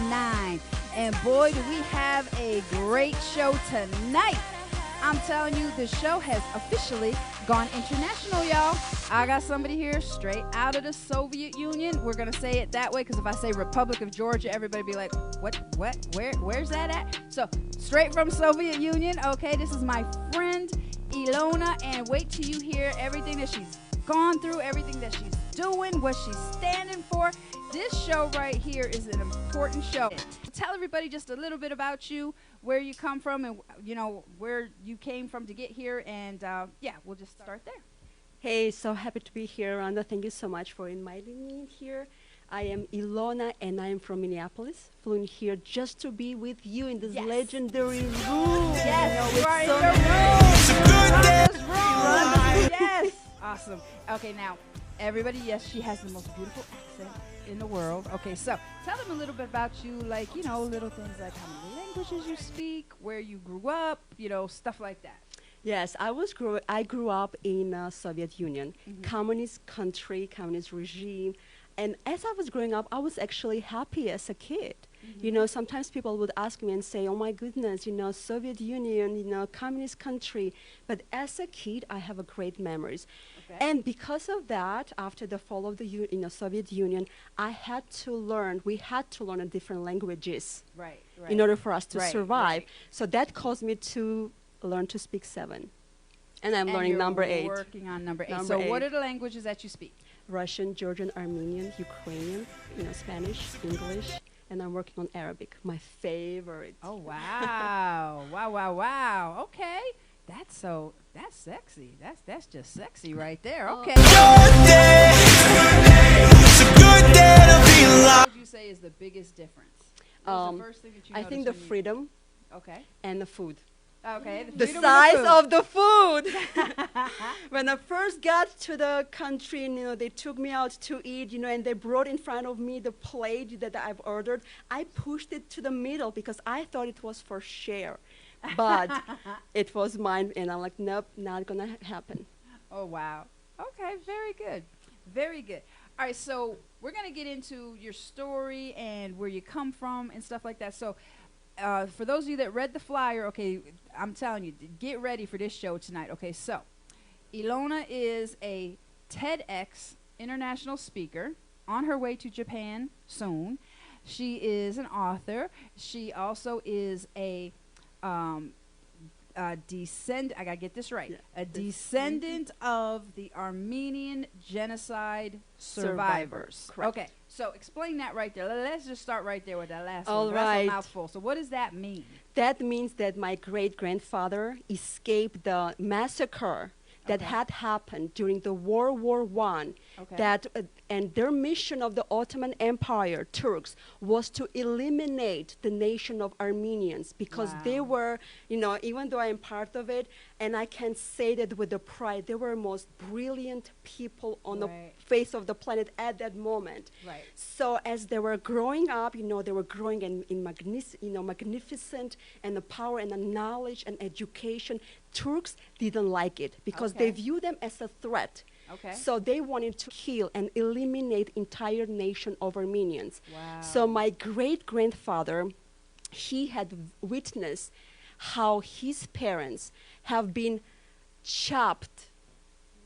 9. And boy, do we have a great show tonight. I'm telling you, the show has officially gone international, y'all. I got somebody here straight out of the Soviet Union. We're going to say it that way because if I say Republic of Georgia, everybody be like, what, where's that at? So, straight from Soviet Union. Okay, this is my friend Ilona, and wait till you hear everything that she's gone through, everything that she's doing, what she's standing for. This show right here is an important show. Tell everybody just a little bit about you, where you come from, and you know where you came from to get here, and yeah, we'll just start there. Hey, so happy to be here, Rhonda. Thank you so much for inviting me here. I am Ilona, and I am from Minneapolis. Flew in here just to be with you in this legendary room. Yes, you are in the room. Rhonda's room. Yes. Awesome. Okay, now, everybody, yes, she has the most beautiful accent in the world. Okay, so tell them a little bit about you, like, you know, little things like how many languages you speak, where you grew up, you know, stuff like that. Yes, I grew up in Soviet Union, communist country, communist regime. And as I was growing up, I was actually happy as a kid. You know, sometimes people would ask me and say, oh my goodness, you know, Soviet Union, you know, communist country. But as a kid, I have a great memories. Okay. And because of that, after the fall of the Soviet Union, we had to learn different languages in order for us to survive. So that caused me to learn to speak 7. And I'm learning number 8. Working on number 8. So what are the languages that you speak? Russian, Georgian, Armenian, Ukrainian, you know, Spanish, English, and I'm working on Arabic, my favorite. Oh, wow. Wow. Okay. That's sexy. That's just sexy right there. Okay. What would you say is the biggest difference? What's the first thing that you I think the freedom and the food. Okay. The size of the food. When I first got to the country, you know, they took me out to eat, you know, and they brought in front of me the plate that I've ordered. I pushed it to the middle because I thought it was for share, but it was mine, and I'm like, nope, not gonna happen. Oh, wow. Okay, very good. Very good. All right, so we're gonna get into your story and where you come from and stuff like that. So for those of you that read the flyer, okay, I'm telling you, get ready for this show tonight. Okay, so Ilona is a Tedx international speaker on her way to Japan soon. She is an author. She also is a descendant. I gotta get this right. A descendant of the Armenian genocide survivors. Correct. Okay, so explain that right there. Let's just start right there with that last one. All right. That's a mouthful. So what does that mean? That means that my great-grandfather escaped the massacre that had happened during the World War I. That and their mission of the Ottoman Empire, Turks, was to eliminate the nation of Armenians because they were, you know, even though I'm part of it, and I can say that with the pride, they were most brilliant people on the face of the planet at that moment. So as they were growing up, you know, they were growing in magnificent and the power and the knowledge and education. Turks didn't like it because they view them as a threat. So they wanted to kill and eliminate entire nation of Armenians. So my great-grandfather, he had witnessed how his parents have been chopped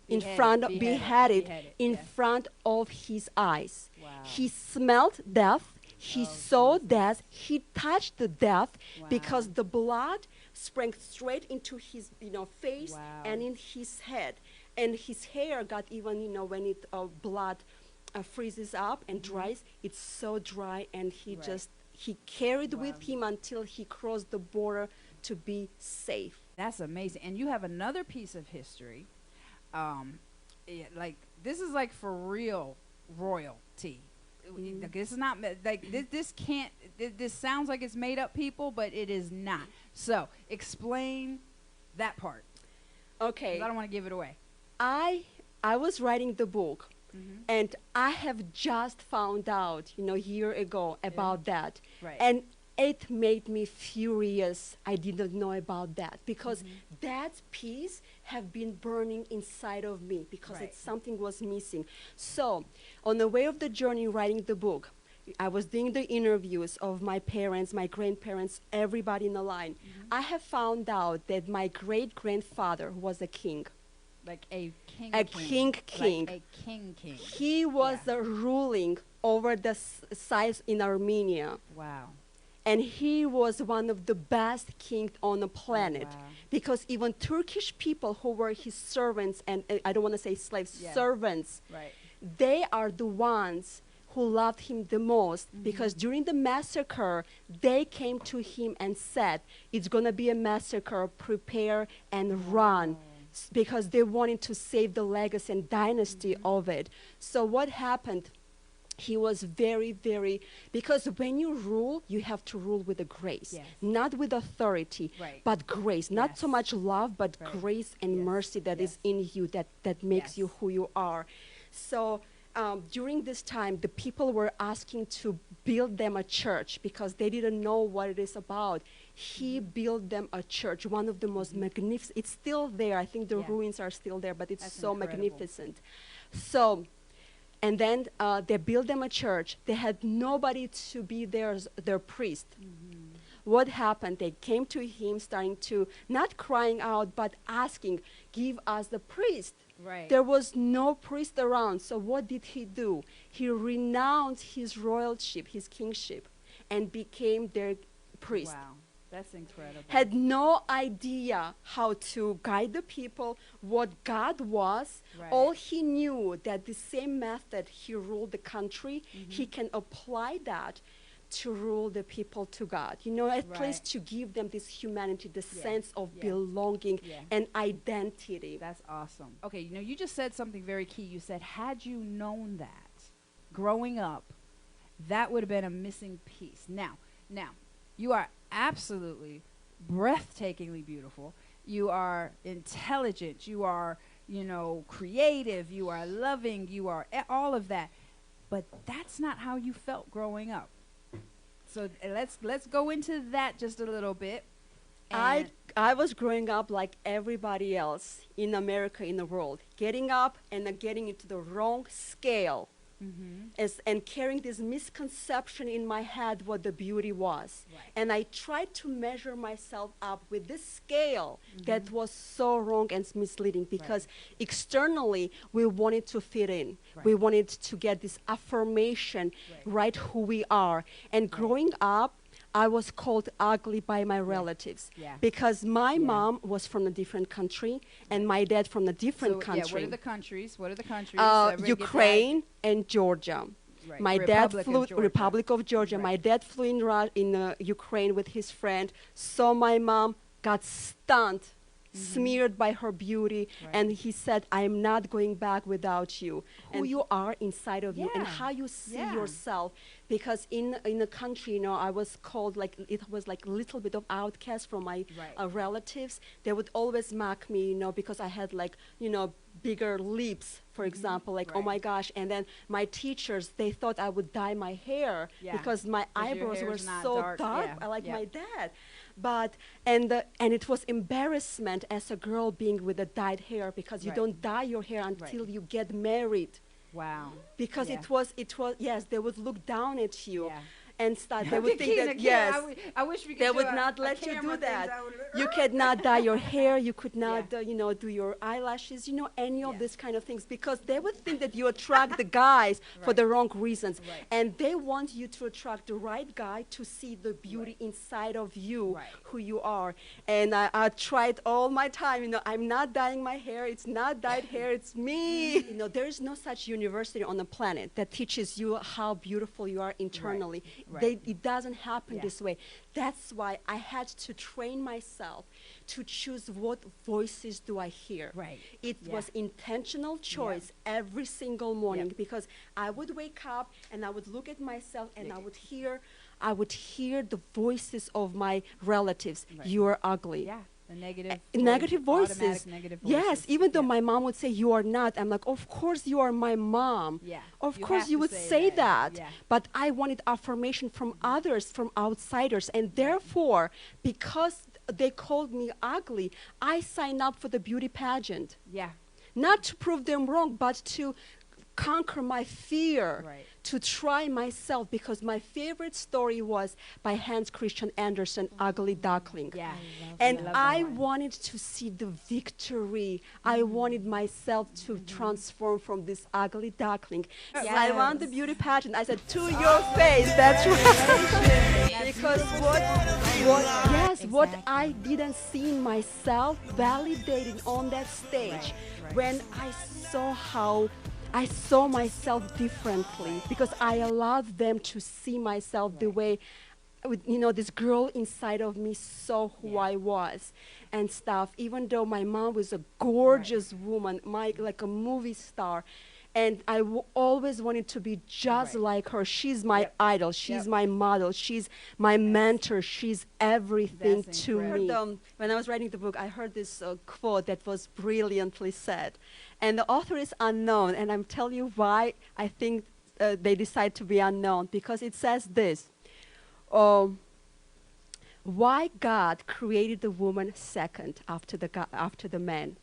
beheaded in front of his eyes. He smelled death, he saw death, he touched the death because the blood sprang straight into his, you know, face and in his head. And his hair got even, you know, when it blood freezes up and dries, it's so dry, and he carried with him until he crossed the border to be safe. That's amazing. And you have another piece of history. Like, this is like for real royalty. This is not like this sounds like it's made up people, but it is not. So explain that part. Okay. 'Cause I don't want to give it away. I was writing the book, and I have just found out, you know, a year ago about that. And it made me furious. I didn't know about that because that piece have been burning inside of me because it's something was missing. So on the way of the journey writing the book, I was doing the interviews of my parents, my grandparents, everybody in the line. I have found out that my great-grandfather was a king. Like a king. A king. Like a king. He was ruling over the size in Armenia. Wow. And he was one of the best kings on the planet. Wow. Because even Turkish people who were his servants, and I don't want to say slaves, servants, they are the ones who loved him the most, because during the massacre, they came to him and said, it's going to be a massacre, prepare and run. Because they wanted to save the legacy and dynasty of it. So what happened? He was very, very, because when you rule, you have to rule with a grace, not with authority, but grace. Not so much love, but grace and mercy that is in you, that makes you who you are. So during this time, the people were asking to build them a church because they didn't know what it is about. He built them a church, one of the most magnificent. It's still there. I think the ruins are still there, but it's so magnificent. So, and then they built them a church. They had nobody to be their priest. What happened? They came to him, starting to, not crying out, but asking, give us the priest. There was no priest around. So what did he do? He renounced his royalship, his kingship, and became their priest. Wow. That's incredible. Had no idea how to guide the people, what God was. All he knew that the same method he ruled the country, he can apply that to rule the people to God. You know, at least to give them this humanity, the sense of belonging and identity. That's awesome. Okay, you know, you just said something very key. You said, had you known that growing up, that would have been a missing piece. Now, you are absolutely breathtakingly beautiful. You are intelligent. You are, you know, creative. You are loving. You are all of that. But that's not how you felt growing up. So let's go into that just a little bit. I was growing up like everybody else in America, in the world, getting up and then getting into the wrong scale. And carrying this misconception in my head what the beauty was. And I tried to measure myself up with this scale that was so wrong and misleading, because externally we wanted to fit in. We wanted to get this affirmation, who we are. And growing up, I was called ugly by my relatives because my mom was from a different country and my dad from a different country. What are the countries? Ukraine and Georgia. My dad flew Republic of Georgia. My dad flew in Ukraine with his friend. So my mom got stunned, smeared by her beauty, and he said, I am not going back without you. Who you are inside of you and how you see yourself. Because in the country, you know, I was called, like, it was like a little bit of outcast from my relatives. They would always mock me, you know, because I had, like, you know, bigger lips, for example, like, oh my gosh. And then my teachers, they thought I would dye my hair because my eyebrows were so dark, like my dad. But, and it was embarrassment as a girl being with a dyed hair, because you don't dye your hair until you get married. Wow. Because it was, yes, they would look down at you. And start, they would think that, I wish we could they would not let you do that. You could not dye your hair, you could not, you know, do your eyelashes, you know, any of these kind of things, because they would think that you attract the guys for the wrong reasons. And they want you to attract the right guy to see the beauty inside of you, who you are. And I tried all my time, you know, I'm not dyeing my hair, it's not dyed hair, it's me. You know, there is no such university on the planet that teaches you how beautiful you are internally. It doesn't happen this way. That's why I had to train myself to choose what voices do I hear. It was intentional choice every single morning, because I would wake up and I would look at myself and I would hear the voices of my relatives. You are ugly. The negative voices. Negative voices. Yes, even though my mom would say, you are not. I'm like, of course you are my mom. Of course you would say that. But I wanted affirmation from others, from outsiders. And therefore, because they called me ugly, I signed up for the beauty pageant. Not to prove them wrong, but to conquer my fear, Right. to try myself, because my favorite story was by Hans Christian Andersen, Ugly Duckling. Yeah. And love that I one. wanted to see the victory. I wanted myself to transform from this ugly duckling. So I won the beauty pageant. I said, to your face. That's right. Because what I didn't see in myself validated on that stage, Right. when I saw how I saw myself differently, because I allowed them to see myself the way, this girl inside of me saw who I was and stuff. Even though my mom was a gorgeous woman, like a movie star, and I always wanted to be just like her. She's my idol. She's my model. She's my mentor. She's everything to me. When I was writing the book, I heard this quote that was brilliantly said. And the author is unknown, and I'm telling you why I think they decide to be unknown, because it says this. Why God created the woman second after the man.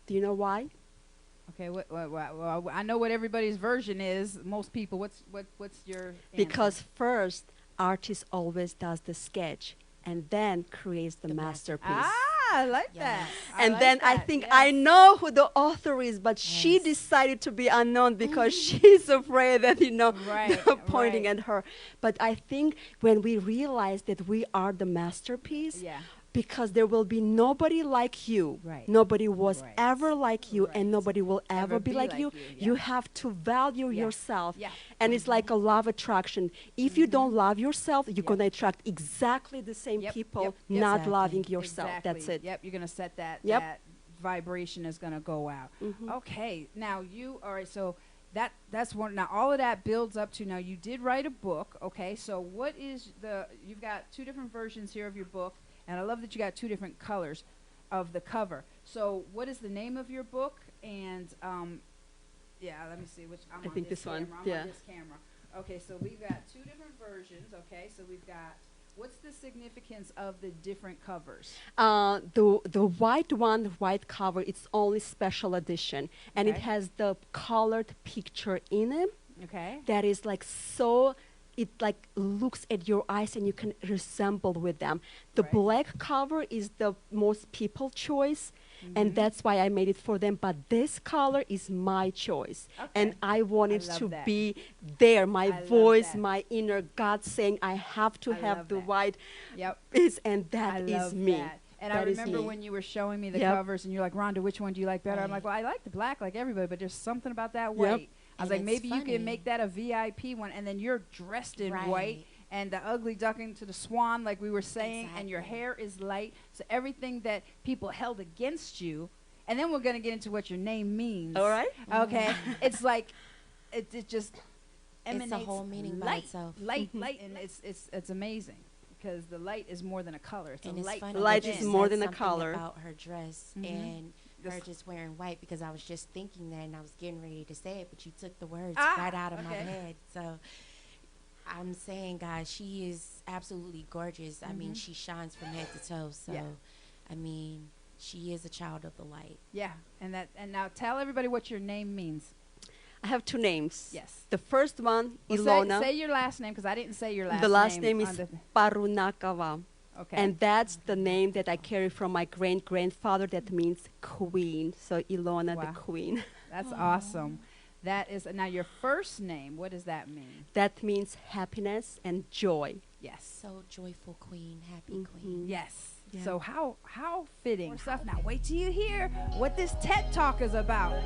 Do you know why? Okay, well, I know what everybody's version is. Most people, what's your answer? Because first, artist always does the sketch and then creates the masterpiece. I like that. And like then that. I think I know who the author is, but she decided to be unknown because she's afraid that, they're pointing at her. But I think when we realize that we are the masterpiece, because there will be nobody like you. Nobody was ever like you, and nobody will ever be like you. You have to value yourself. And it's like a law of attraction. If you don't love yourself, you're going to attract exactly the same people not loving yourself. That's it. Yep, you're going to set that vibration is going to go out. Okay, now so that's one. Now all of that builds up to, now you did write a book, okay? So what is you've got two different versions here of your book. And I love that you got two different colors of the cover. So what is the name of your book? And let me see which. I think this one. On this camera. Okay, so we've got two different versions. Okay, so we've got. What's the significance of the different covers? The white cover, it's only special edition, and it has the colored picture in it. Okay. That is like so. It like looks at your eyes and you can resemble with them. The black cover is the most people choice, and that's why I made it for them. But this color is my choice, and I wanted to be there. My voice, my inner God saying, I have to have the white. And that is me. And I remember when you were showing me the covers, and you're like, Rhonda, which one do you like better? I'm like, well, I like the black like everybody, but there's something about that white. I was like, maybe you can make that a VIP one, and then you're dressed in white, and the ugly duckling to the swan, like we were saying, and your hair is light. So everything that people held against you, and then we're going to get into what your name means. All right. Okay. It's like, it just emanates. It's a whole meaning by itself. Light, and it's amazing. Because the light is more than a color. It's and a it's light. funny, light is more than a color. About her dress and her just wearing white, because I was just thinking that and I was getting ready to say it, but you took the words right out of my head. So I'm saying, guys, she is absolutely gorgeous. I mean, she shines from head to toe. So, I mean, she is a child of the light. Yeah, and now tell everybody what your name means. I have two names. Yes. The first one, Ilona. Say your last name, because I didn't say your last name. The last name is Parunakava. Okay. And that's the name that I carry from my great-grandfather that means queen. So Ilona the queen. That's awesome. That is, now your first name, what does that mean? That means happiness and joy. Yes. So joyful queen, happy queen. Yes. Yeah. So how fitting. More stuff. Now wait till you hear what this TED Talk is about.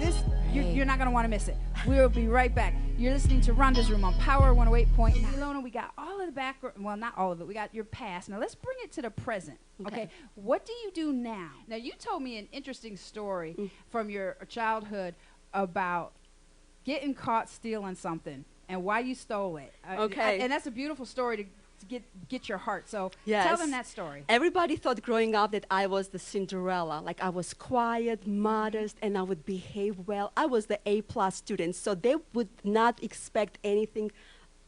You're not going to want to miss it. We'll be right back. You're listening to Rhonda's Room on Power 108.9. Ilona, we got all of the background. Well, not all of it. We got your past. Now let's bring it to the present. Okay. What do you do now? Now you told me an interesting story from your childhood about getting caught stealing something and why you stole it. And that's a beautiful story to get your heart. So tell them that story. Everybody thought growing up that I was the Cinderella. Like I was quiet, modest, and I would behave well. I was the A+ student, so they would not expect anything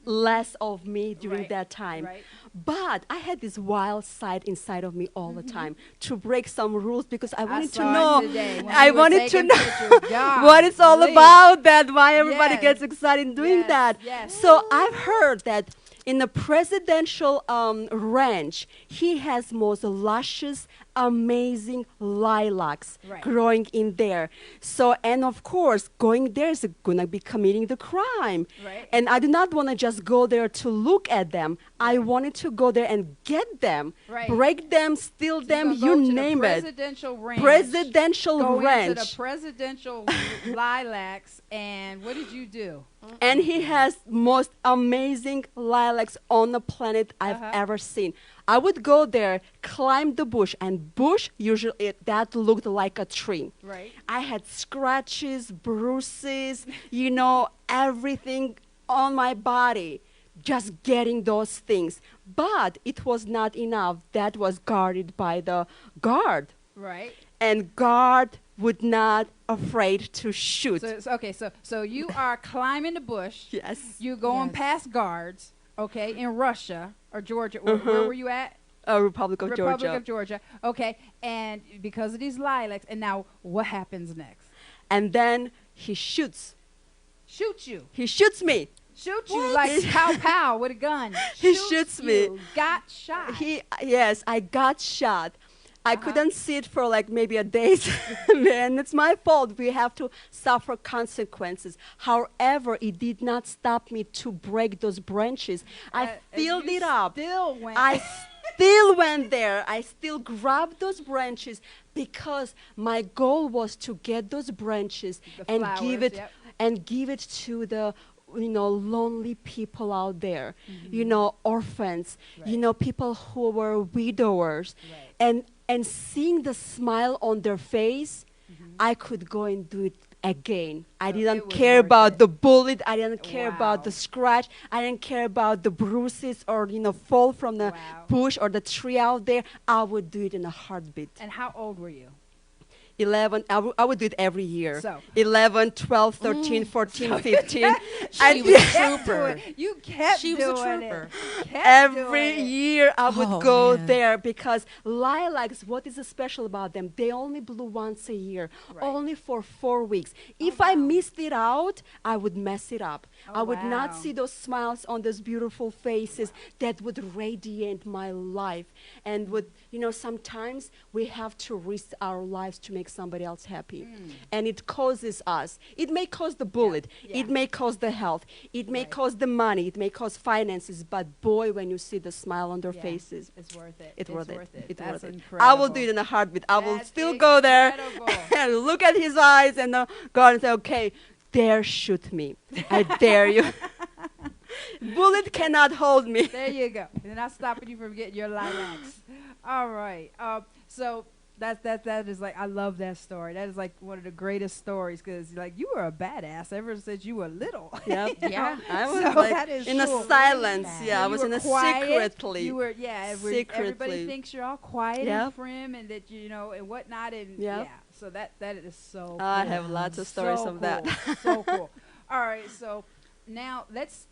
less of me during Right, that time. right. But I had this wild side inside of me all the time to break some rules because I wanted to saw know. it today when I you were wanted to taking know pictures. God, what it's all please. about. That why everybody Yes. gets excited in doing Yes, that. yes. So I've heard that in the presidential ranch, he has most luscious, amazing lilacs Right. growing in there. So, and of course, going there is going to be committing the crime. Right. And I do not want to just go there to look at them. I wanted to go there and get them, Right. break them, steal So them, you're gonna you go to name the it. presidential ranch. Presidential Go ranch. into the presidential lilacs, and what did you do? And he has most amazing lilacs on the planet I've Uh-huh. ever seen. I would go there, climb the bush, and bush usually that looked like a tree. Right. I had scratches, bruises, you know, everything on my body, just getting those things. But it was not enough. That was guarded by the guard. Right. And guard would not afraid to shoot. Okay, so you are climbing the bush. Yes. You're going Yes. past guards, okay, in Russia or Georgia. Where were you at? Republic of Republic Georgia. of Georgia. Okay, and because of these lilacs, and now what happens next? And then he shoots. Shoot you. He shoots me. Shoot you like pow pow with a gun. He shoots me. You. Got shot. Yes, I got shot. I couldn't see it for like maybe a day, and it's my fault. We have to suffer consequences. However, it did not stop me to break those branches. I filled it up. Still went. I still went there. I still grabbed those branches because my goal was to get those branches The and flowers, give it yep. and give it to the lonely people out there, Mm-hmm. orphans, Right. people who were widowers, Right. and seeing the smile on their face, I could go and do it again. I So it didn't was care worth about it. the bullet. I didn't care about Wow. the scratch. I didn't care about the bruises or fall from the Wow. bush or the tree out there. I would do it in a heartbeat. And how old were you? 11, I would do it every year. So. 11, 12, 13, 14, 15. She was a trooper. You kept She was a doing trooper. it. Kept Every doing it. year I would Oh, go man. there because lilacs, what is special about them? They only bloom once a year, Right. only for 4 weeks. If I missed it out, I would mess it up. Oh, I would not wow. see those smiles on those beautiful faces that would radiate my life. And would, sometimes we have to risk our lives to make somebody else happy. And it causes us. It may cause the bullet. Yeah. It may cause the health. It may Right. cause the money. It may cause finances. But boy, when you see the smile on their Yeah. faces, It's worth it. it's worth it. It's That's worth it. incredible. I will do it in a heartbeat. I will That's still go there incredible. and look at his eyes and go and say, okay, dare shoot me. I dare you. Bullet cannot hold me. There you go. They're not stopping you from getting your lilacs. All right. So that is like, I love that story. That is like one of the greatest stories because you were a badass ever since you were little. Yep. Yeah. I was So like that is in cool. a silence. Yeah, I You was were in a quiet. secretly. You were, everybody Secretly. thinks you're all quiet and Yep. prim and that and whatnot and Yep. So that is so. I cool. have lots of stories So of that. cool. So cool. All right, so now let's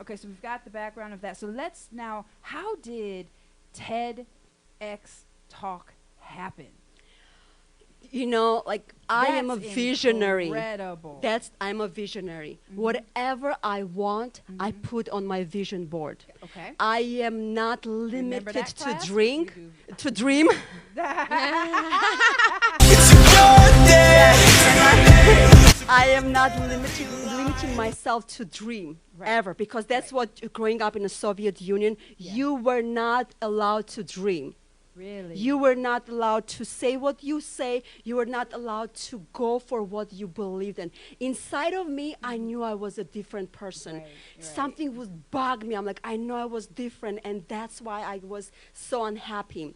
okay, so we've got the background of that. So let's now, how did TEDx talk happen? I am a That's visionary. Incredible. I'm a visionary. Whatever I want, I put on my vision board. Okay. I am not Remember limited that to class? drink, You to dream. I am not limiting myself to dream Right. ever because that's what growing up in the Soviet Union, Yeah. you were not allowed to dream. Really? You were not allowed to say what you say. You were not allowed to go for what you believed in. Inside of me, I knew I was a different person. Right, right. Something would bug me. I'm like, I know I was different, and that's why I was so unhappy.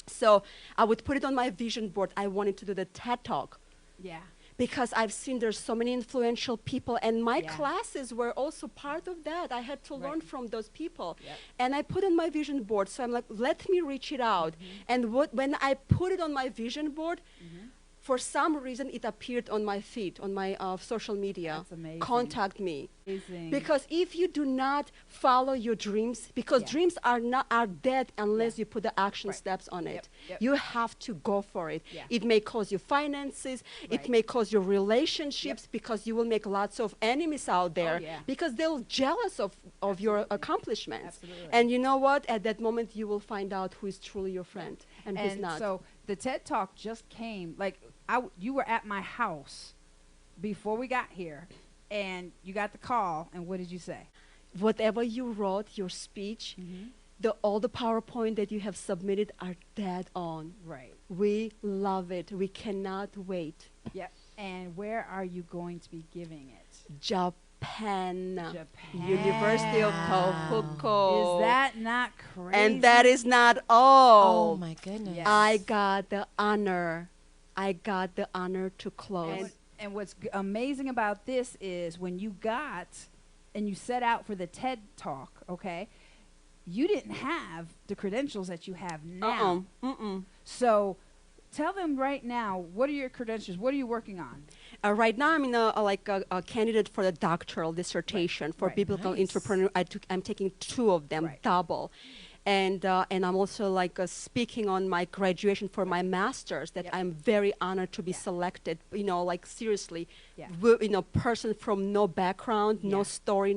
So I would put it on my vision board. I wanted to do the TED Talk Yeah. because I've seen there's so many influential people, and my Yeah. classes were also part of that. I had to learn Right. from those people. Yep. And I put on my vision board, so I'm like, let me reach it out. And when I put it on my vision board, For some reason, it appeared on my feed, on my social media. That's amazing. Contact me. Amazing. Because if you do not follow your dreams, because dreams are dead unless you put the action steps on it. You have to go for it. It may cause you finances. It may cause your relationships because you will make lots of enemies out there because they'll jealous of your accomplishments. Absolutely. And you know what? At that moment, you will find out who is truly your friend and who's not. So the TED Talk just came, like, you were at my house before we got here, and you got the call, and what did you say? Whatever you wrote, your speech, all the PowerPoint that you have submitted are dead on. Right. We love it. We cannot wait. Yep. And where are you going to be giving it? Japan. Japan. University of Tohoku. Is that not crazy? And that is not all. Oh my goodness. Yes. I got the honor. To close. And what's amazing about this is when you got and you set out for the TED Talk, okay, you didn't have the credentials that you have now. So tell them right now, what are your credentials? What are you working on? Right now, I'm in a candidate for the doctoral dissertation for biblical entrepreneur. I'm taking 2 of them, double. And I'm also speaking on my graduation for my master's that I'm very honored to be selected, seriously, person from no background, no story,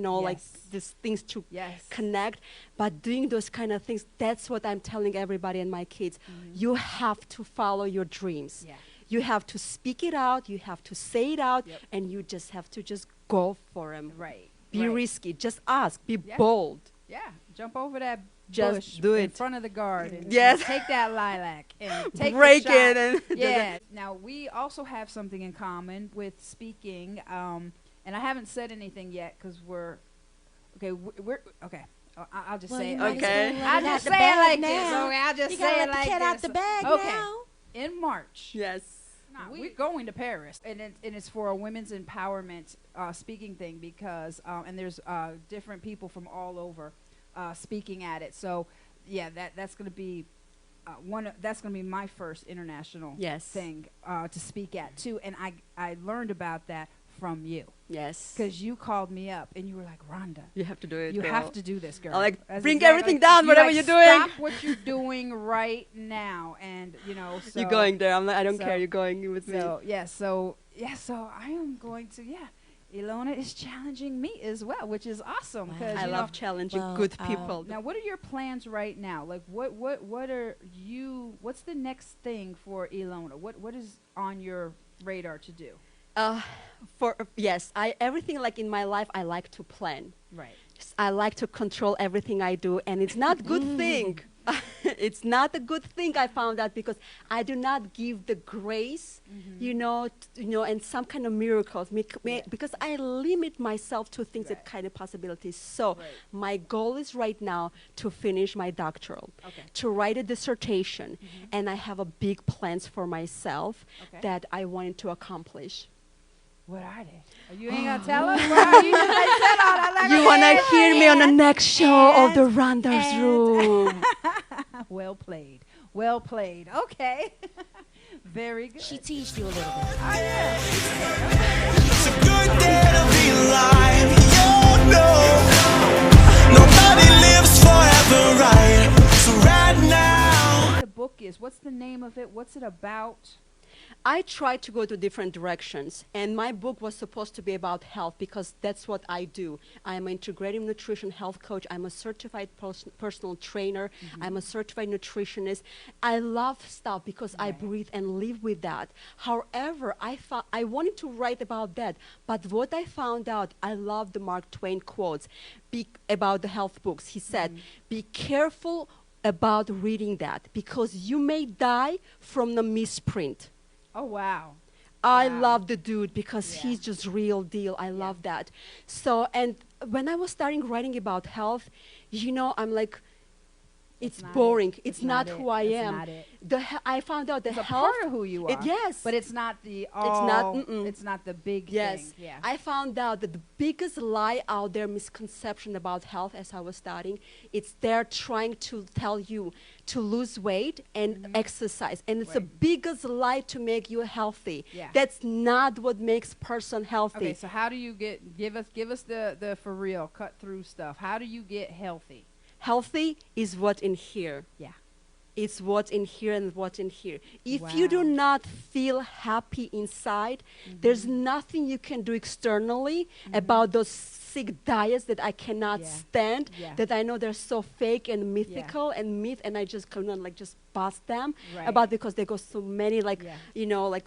these things to connect. But doing those kind of things, that's what I'm telling everybody and my kids. You have to follow your dreams. You have to speak it out, you have to say it out, and you just have to just go for them. Right. Be risky, just ask, be bold. Yeah, jump over that just bush do in it front of the garden. Yes. And take that lilac and take break the shot. it. And yeah. Now we also have something in common with speaking, and I haven't said anything yet because we're okay. I'll just say it. Okay. I'll just say it like this. Okay, I'll just say it like this. Get out the bag now. In March. Yes. We're going to Paris, and it's for a women's empowerment speaking thing because and there's different people from all over speaking at it. So yeah, that's going to be that's going to be my first international thing to speak at too. And I learned about that from you. Yes. Because you called me up and you were like, Rhonda, you have to do it. You girl. have to do this, girl. Bring everything down, whatever you're doing. Stop what you're doing right now, and so you're going there. I don't care. You're going with me. So I am going to. Ilona is challenging me as well, which is awesome. Because I love challenging good people. Now, what are your plans right now? Like, what are you? What's the next thing for Ilona? What is on your radar to do? Everything in my life, I like to plan. Right. I like to control everything I do, and it's not a good thing. It's not a good thing, I found out, because I do not give the grace, and some kind of miracles, because I limit myself to things that kind of possibilities. So my goal is right now to finish my doctoral, to write a dissertation, and I have a big plans for myself that I wanted to accomplish. What are they? You ain't gonna tell us? What are you You wanna hear me on the next show of the Rhonda's Room. Well played. Well played. Okay. Very good. She teased you a little bit. Oh, yeah. It's a good day to be alive. You know, nobody lives forever, right? So right now. What the book is? What's the name of it? What's it about? I tried to go to different directions, and my book was supposed to be about health because that's what I do. I'm an integrative nutrition health coach. I'm a certified personal trainer. I'm a certified nutritionist. I love stuff because I breathe and live with that. However, I wanted to write about that, but what I found out, I love the Mark Twain quotes about the health books. He said, be careful about reading that because you may die from the misprint. Oh, wow. I love the dude because he's just real deal. I love that. So, and when I was starting writing about health, I'm like, It's boring. It's not it. who I That's am. not it. I found out the It's a health. part of who you are. Yes. But it's not the it's not the big Yes. thing. Yeah. I found out that the biggest lie out there, misconception about health as I was studying, it's they're trying to tell you to lose weight and exercise. And it's the biggest lie to make you healthy. Yeah. That's not what makes person healthy. Okay, so how do you give us the for real cut through stuff. How do you get healthy? Healthy is what's in here. Yeah. It's what's in here and what's in here. If you do not feel happy inside, there's nothing you can do externally about those sick diets that I cannot stand, that I know they're so fake and mythical and myth, and I just cannot just bust them about because they go so many like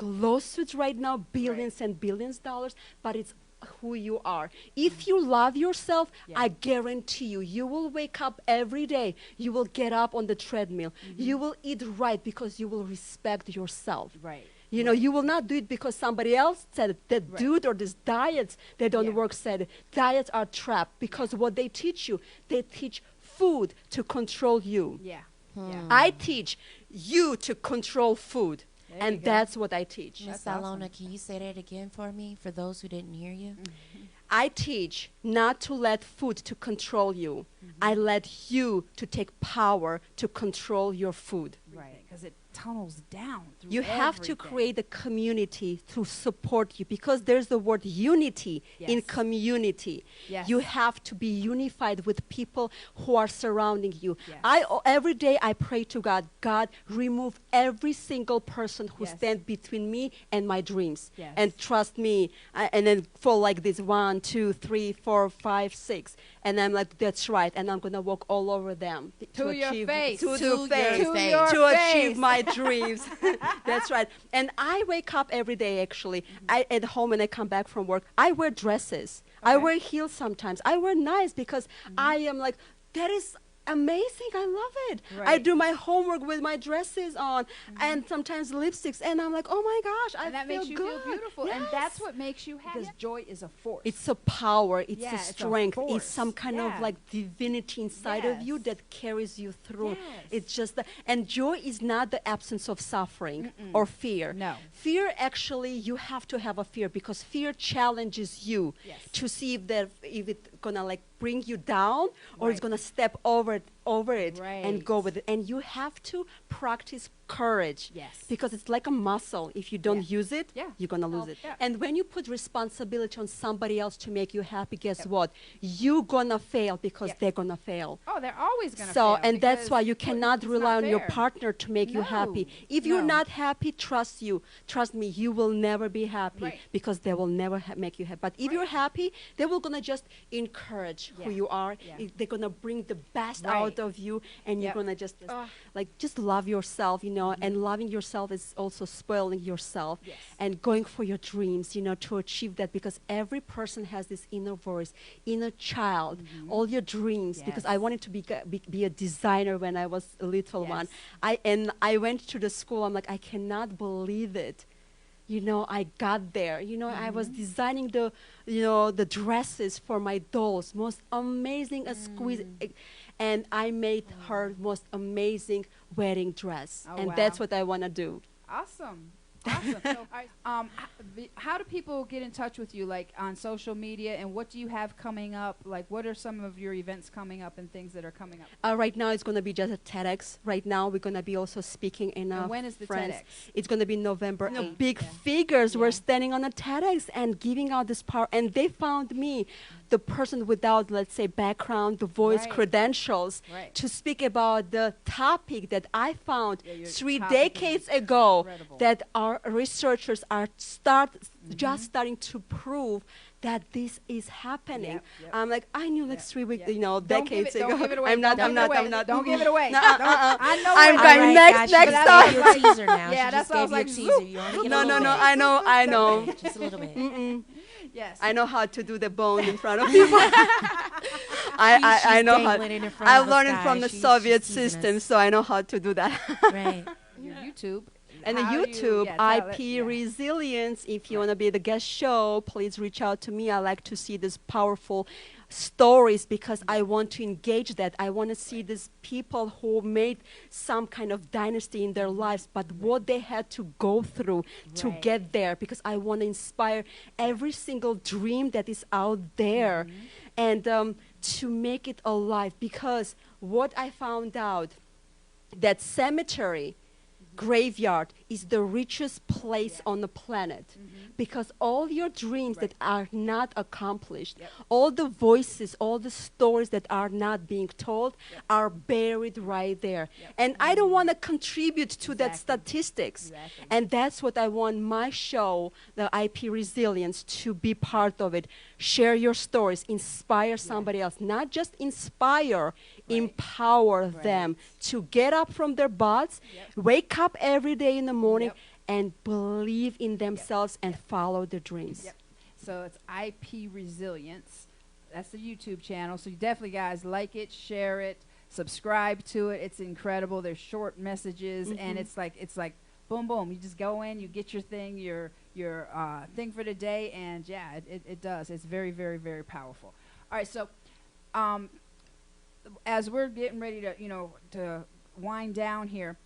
lawsuits right now, billions and billions dollars, but it's who you are. If you love yourself, I guarantee you will wake up every day. You will get up on the treadmill. You will eat right because you will respect yourself. Right. You know, you will not do it because somebody else said it. That dude or this diets that don't work said it. Diets are trap because what they teach you, they teach food to control you. Yeah. I teach you to control food. And that's what I teach. Miss Salona, can you say that again for me, for those who didn't hear you? I teach not to let food to control you. I let you to take power to control your food. Right, because it tunnels down through You have to everything. create a community to support you because there's the word unity in community. Yes. You have to be unified with people who are surrounding you. Yes. Every day I pray to God, God, remove every single person who Yes. stands between me and my dreams. Yes. And trust me, and then fall like this 1, 2, 3, 4, 5, 6. And I'm like, that's right. And I'm going to walk all over them. To your achieve, face. To To the your face. face. To achieve face. my dreams. That's right. And I wake up every day, actually. At home when I come back from work, I wear dresses. I wear heels sometimes. I wear nice because I am like, that is amazing. I love it. Right. I do my homework with my dresses on and sometimes lipsticks. And I'm like, oh my gosh, And I that feel makes you good. feel beautiful. And Yes. that's what makes you happy. Because joy is a force. It's a power. It's Yeah, a it's a strength. force. It's some kind of like divinity inside of you Yes. that carries you through. Yes. It's just and joy is not the absence of suffering or fear. No. Fear actually you have to have a fear because fear challenges you Yes. to see if it's gonna like bring you down or it's gonna step over it and go Right. with it. And you have to practice courage. Yes. Because it's like a muscle. If you don't use it, Yeah. you're gonna lose it. Yeah. And when you put responsibility on somebody else to make you happy, guess what? You're gonna fail because they're gonna fail. Oh, they're always going to So, fail. and that's because why you it's cannot not rely on your fair. partner to make you happy. No, If you're no. not happy, trust me, you will never be happy Right. because they will never make you happy. But if you're happy, they will gonna just encourage who Yeah. you are. Yeah. They're gonna bring the best Right. out of you, and you're Yep. gonna just just love yourself, and loving yourself is also spoiling yourself Yes. and going for your dreams, to achieve that because every person has this inner voice, inner child, all your dreams. Because I Yes. wanted to be a designer when I was a little Yes. one. I went to the school. I'm like, I cannot believe it. I got there. I was designing the dresses for my dolls, most amazing, exquisite, and I made her most amazing wedding dress, Oh, and wow. that's what I want to do. Awesome. Awesome. So, how do people get in touch with you, like on social media, and what do you have coming up? Like, what are some of your events coming up and things that are coming up? Right now, it's going to be just a TEDx. Right now, we're going to be also speaking in And when is the France. TEDx? It's going to be November 8th. Big Yeah. figures were Yeah. standing on a TEDx and giving out this power, and they found me, the person without, let's say, background, the voice, Right. credentials, Right. to speak about the topic that I found Yeah, your 3 topic is decades ago incredible. that our researchers are just starting to prove that this is happening. Yep, yep. I'm like, I knew like Yep, 3 weeks, yep. Don't decades give it, ago. Don't give it away. I'm not. Don't give it away. Don't give it away. No, I know. I'm it. going All right, next guys, she time. just gave you a teaser now. Yeah, She that's just why I gave was you a like, teaser. zoop. You only get No, a no, little no. bit. I know. Just a little bit. Yes. I know how to do the bone in front of people. I know how. dangling it in front I of us, learned it from the guys. Soviet She's teasing system, us. so I know how to do that. Right. Your YouTube. And the How do you- YouTube, yeah, tell IP it, yeah. Resilience. If you want to be the guest show, please reach out to me. I like to see this powerful stories because I want to engage that. I want to see these people who made some kind of dynasty in their lives, but what they had to go through to get there, because I want to inspire every single dream that is out there and to make it alive. Because what I found out, that cemetery, graveyard is the richest place on the planet, because all your dreams that are not accomplished, all the voices, all the stories that are not being told are buried right there. And I don't want to contribute to that statistics. And that's what I want my show, the IP Resilience, to be part of it. Share your stories, inspire somebody else, not just inspire, empower them to get up from their butts, wake up every day in the morning and believe in themselves and follow their dreams. So it's IP Resilience. That's the YouTube channel. So you definitely, guys, like it, share it, subscribe to it. It's incredible. There's short messages, and it's like boom, boom. You just go in, you get your thing, your thing for the day, and yeah, it does. It's very, very, very powerful. All right, so as we're getting ready to, to wind down here,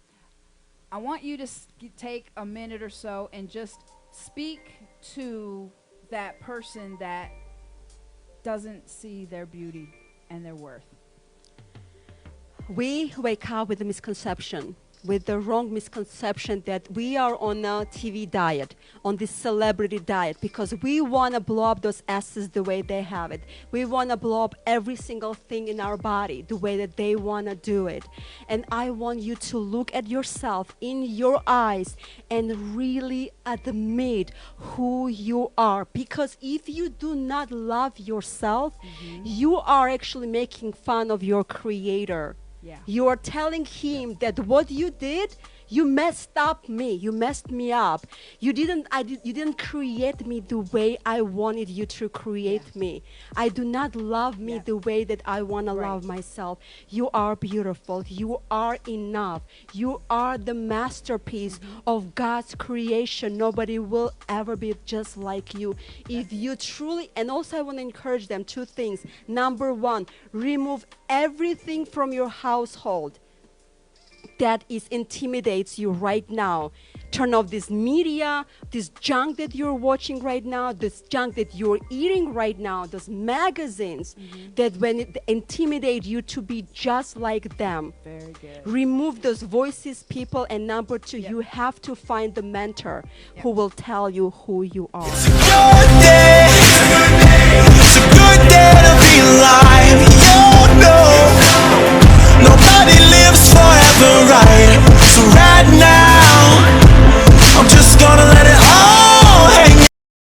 I want you to take a minute or so and just speak to that person that doesn't see their beauty and their worth. We wake up with a misconception, with the wrong misconception that we are on a TV diet, on this celebrity diet, because we want to blow up those asses the way they have it. We want to blow up every single thing in our body the way that they want to do it. And I want you to look at yourself in your eyes and really admit who you are. Because if you do not love yourself, you are actually making fun of your creator. You are telling him that what you did, you messed up me. You messed me up. You didn't create me the way I wanted you to create me. I do not love me the way that I want to love myself. You are beautiful. You are enough. You are the masterpiece of God's creation. Nobody will ever be just like you. If you truly, and also I want to encourage them, two things. Number one, remove everything from your household that intimidates you right now. Turn off this media, this junk that you're watching right now, this junk that you're eating right now, those magazines that when it intimidate you to be just like them. Very good. Remove those voices, people, and number two, you have to find the mentor who will tell you who you are. It's a good day. It's a good day to be alive.